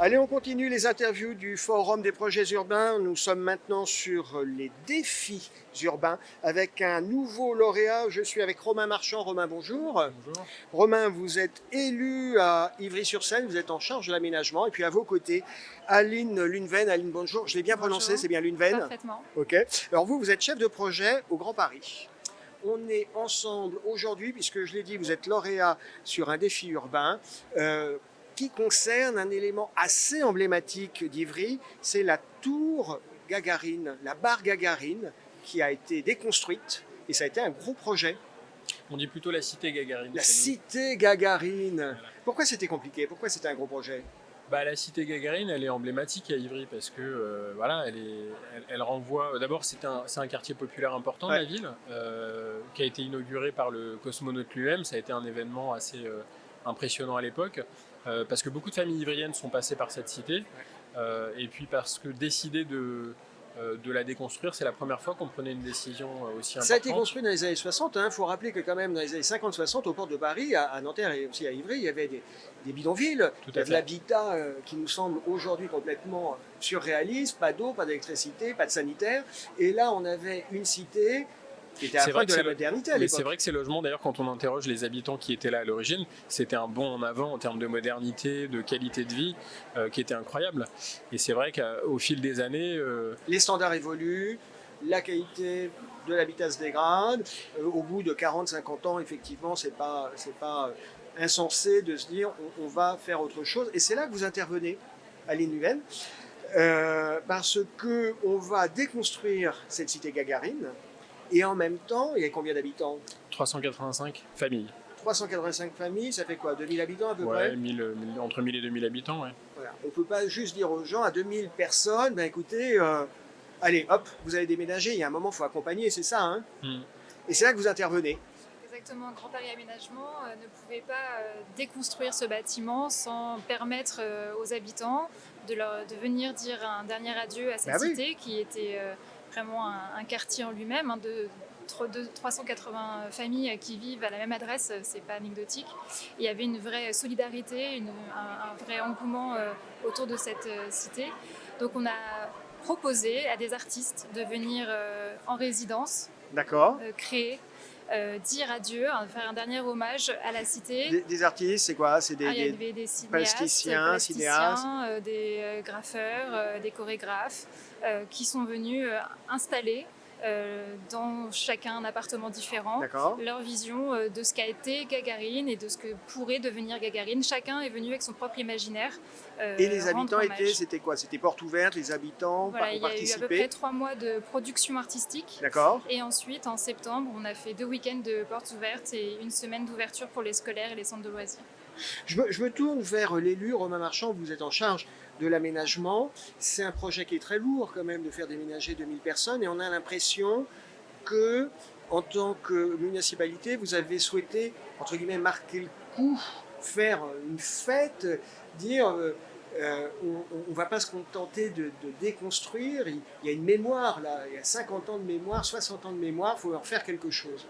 Allez, on continue les interviews du Forum des projets urbains. Nous sommes maintenant sur les défis urbains avec un nouveau lauréat. Je suis avec Romain Marchand. Romain, bonjour. Bonjour. Romain, vous êtes élu à Ivry-sur-Seine, vous êtes en charge de l'aménagement. Et puis à vos côtés, Aline Lunven. Aline, bonjour. Je l'ai bien prononcé, c'est bien Lunven? Parfaitement. Ok. Alors vous êtes chef de projet au Grand Paris. On est ensemble aujourd'hui, puisque je l'ai dit, vous êtes lauréat sur un défi urbain qui concerne un élément assez emblématique d'Ivry, c'est la tour Gagarine, la barre Gagarine, qui a été déconstruite, et ça a été un gros projet. On dit plutôt la cité Gagarine. La cité Gagarine. Voilà. Pourquoi c'était compliqué? Pourquoi c'était un gros projet? La cité Gagarine, elle est emblématique à Ivry parce que voilà, elle renvoie. D'abord, c'est un quartier populaire important de la ville qui a été inauguré par le cosmonaute lui-même. Ça a été un événement assez impressionnant à l'époque parce que beaucoup de familles ivriennes sont passées par cette cité et puis parce que décider de la déconstruire, c'est la première fois qu'on prenait une décision aussi importante. Ça a été construit dans les années 60. Il faut rappeler que quand même dans les années 50-60, aux portes de Paris, à Nanterre et aussi à Ivry, il y avait des bidonvilles. Il y avait de l'habitat qui nous semble aujourd'hui complètement surréaliste. Pas d'eau, pas d'électricité, pas de sanitaire. Et là, on avait une cité qui était à la de la modernité à l'époque. C'est vrai que ces logements, d'ailleurs, quand on interroge les habitants qui étaient là à l'origine, c'était un bond en avant en termes de modernité, de qualité de vie, qui était incroyable. Et c'est vrai qu'au fil des années... Les standards évoluent, la qualité de l'habitat se dégrade. Au bout de 40-50 ans, effectivement, c'est pas insensé de se dire on va faire autre chose. Et c'est là que vous intervenez, Aline Lunven, parce qu'on va déconstruire cette cité Gagarine. Et en même temps, il y a combien d'habitants? 385 familles. 385 familles, ça fait quoi? 2000 habitants à peu près? Entre 1000 et 2000 habitants, ouais. Voilà. On ne peut pas juste dire aux gens, à 2000 personnes, ben écoutez, allez, hop, vous allez déménager, il y a un moment, il faut accompagner, c'est ça, hein? Et c'est là que vous intervenez. Exactement, Grand Paris Aménagement ne pouvait pas déconstruire ce bâtiment sans permettre aux habitants de venir dire un dernier adieu à cette cité qui était... vraiment un quartier en lui-même, de 380 familles qui vivent à la même adresse, c'est pas anecdotique. Il y avait une vraie solidarité, un vrai engouement autour de cette cité. Donc on a proposé à des artistes de venir en résidence, créer, dire adieu, faire un dernier hommage à la cité. Des artistes, c'est quoi? C'est il y avait des plasticiens, cinéastes, des graffeurs, des chorégraphes qui sont venus installer dans chacun un appartement différent leur vision de ce qu'a été Gagarine et de ce que pourrait devenir Gagarine. Chacun est venu avec son propre imaginaire. Et les habitants c'était quoi? C'était porte ouverte, les habitants ont participé? Il y a eu à peu près 3 mois de production artistique. Et ensuite, en septembre, on a fait 2 week-ends de portes ouvertes et 1 semaine d'ouverture pour les scolaires et les centres de loisirs. Je me tourne vers l'élu Romain Marchand, vous êtes en charge de l'aménagement. C'est un projet qui est très lourd quand même de faire déménager 2000 personnes et on a l'impression que, en tant que municipalité, vous avez souhaité, entre guillemets, marquer le coup, faire une fête, dire on ne va pas se contenter de déconstruire, il y a une mémoire là, il y a 50 ans de mémoire, 60 ans de mémoire, il faut en faire quelque chose.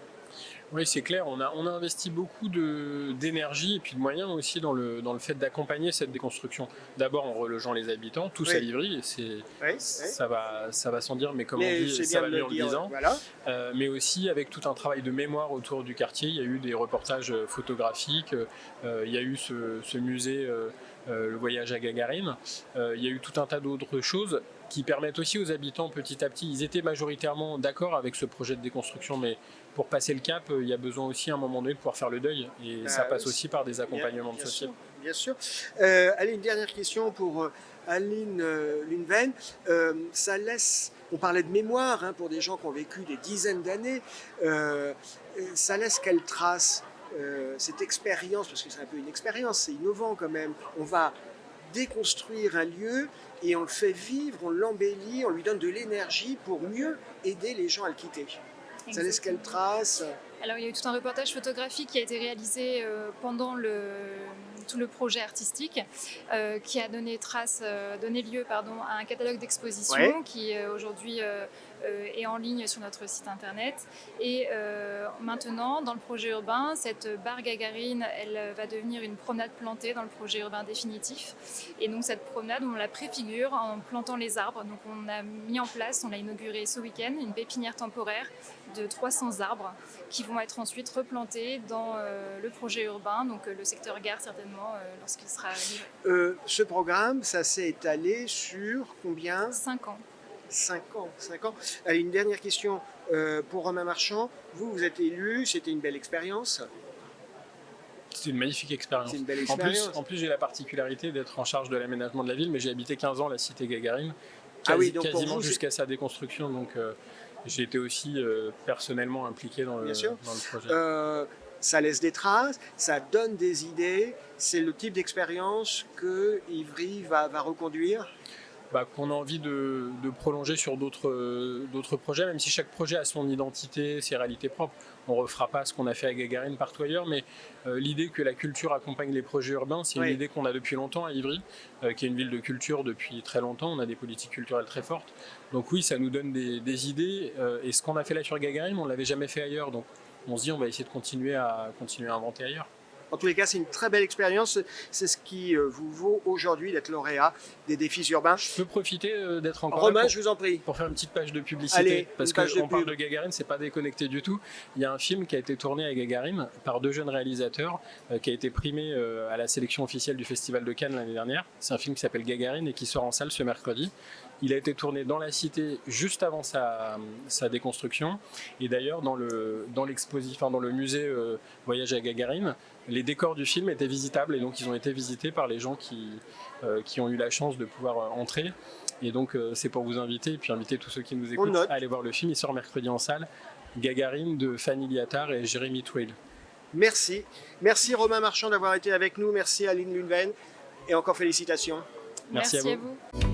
Oui, c'est clair, on a investi beaucoup d'énergie et puis de moyens aussi dans le fait d'accompagner cette déconstruction. D'abord en relogeant les habitants, tous à Ivry, et ça va sans dire, mais comme on dit, ça va mieux en le disant. Voilà. Mais aussi avec tout un travail de mémoire autour du quartier, il y a eu des reportages photographiques, il y a eu ce musée, le voyage à Gagarine, il y a eu tout un tas d'autres choses qui permettent aussi aux habitants petit à petit, ils étaient majoritairement d'accord avec ce projet de déconstruction, mais pour passer le cap, il y a besoin aussi à un moment donné de pouvoir faire le deuil, et ça passe aussi par des accompagnements de société. Bien sûr. Allez, une dernière question pour Aline Lunven. Ça laisse, on parlait de mémoire pour des gens qui ont vécu des dizaines d'années, ça laisse quelle trace cette expérience, parce que c'est un peu une expérience, c'est innovant quand même. On va déconstruire un lieu et on le fait vivre, on l'embellit, on lui donne de l'énergie pour mieux aider les gens à le quitter. Exactement. Ça laisse quelle trace? Alors il y a eu tout un reportage photographique qui a été réalisé pendant tout le projet artistique qui a donné lieu à un catalogue d'exposition qui aujourd'hui et en ligne sur notre site internet. Et maintenant, dans le projet urbain, cette barre Gagarine, elle va devenir une promenade plantée dans le projet urbain définitif. Et donc cette promenade, on la préfigure en plantant les arbres. Donc on a mis en place, on l'a inauguré ce week-end, une pépinière temporaire de 300 arbres qui vont être ensuite replantés dans le projet urbain, donc le secteur gare certainement lorsqu'il sera livré. Ce programme, ça s'est étalé sur combien? 5 ans. 5 ans, 5 ans. Allez, une dernière question pour Romain Marchand. Vous êtes élu, c'était une belle expérience. C'est une magnifique expérience. C'est une belle expérience. En plus, j'ai la particularité d'être en charge de l'aménagement de la ville, mais j'ai habité 15 ans la cité Gagarine, Donc quasiment jusqu'à sa déconstruction. Donc j'ai été aussi personnellement impliqué dans le projet. Ça laisse des traces, ça donne des idées. C'est le type d'expérience que Ivry va reconduire. Qu'on a envie de prolonger sur d'autres projets, même si chaque projet a son identité, ses réalités propres. On ne refera pas ce qu'on a fait à Gagarine partout ailleurs, mais l'idée que la culture accompagne les projets urbains, c'est une idée qu'on a depuis longtemps à Ivry, qui est une ville de culture depuis très longtemps. On a des politiques culturelles très fortes. Donc oui, ça nous donne des idées. Et ce qu'on a fait là sur Gagarine, on ne l'avait jamais fait ailleurs. Donc on se dit, on va essayer de continuer à inventer ailleurs. En tous les cas, c'est une très belle expérience. C'est ce qui vous vaut aujourd'hui d'être lauréat des défis urbains. Je peux profiter d'être encore Romain, je vous en prie. Pour faire une petite page de publicité. Allez, parce qu'on parle de Gagarine, c'est pas déconnecté du tout. Il y a un film qui a été tourné à Gagarine par 2 jeunes réalisateurs qui a été primé à la sélection officielle du Festival de Cannes l'année dernière. C'est un film qui s'appelle Gagarine et qui sort en salle ce mercredi. Il a été tourné dans la cité juste avant sa déconstruction. Et d'ailleurs, dans le musée Voyage à Gagarine, les décors du film étaient visitables et donc ils ont été visités par les gens qui ont eu la chance de pouvoir entrer. Et donc c'est pour vous inviter et puis inviter tous ceux qui nous écoutent à aller voir le film. Il sort mercredi en salle. Gagarine de Fanny Liattard et Jérémy Twill. Merci. Merci Romain Marchand d'avoir été avec nous. Merci Aline Lunven. Et encore félicitations. Merci à vous.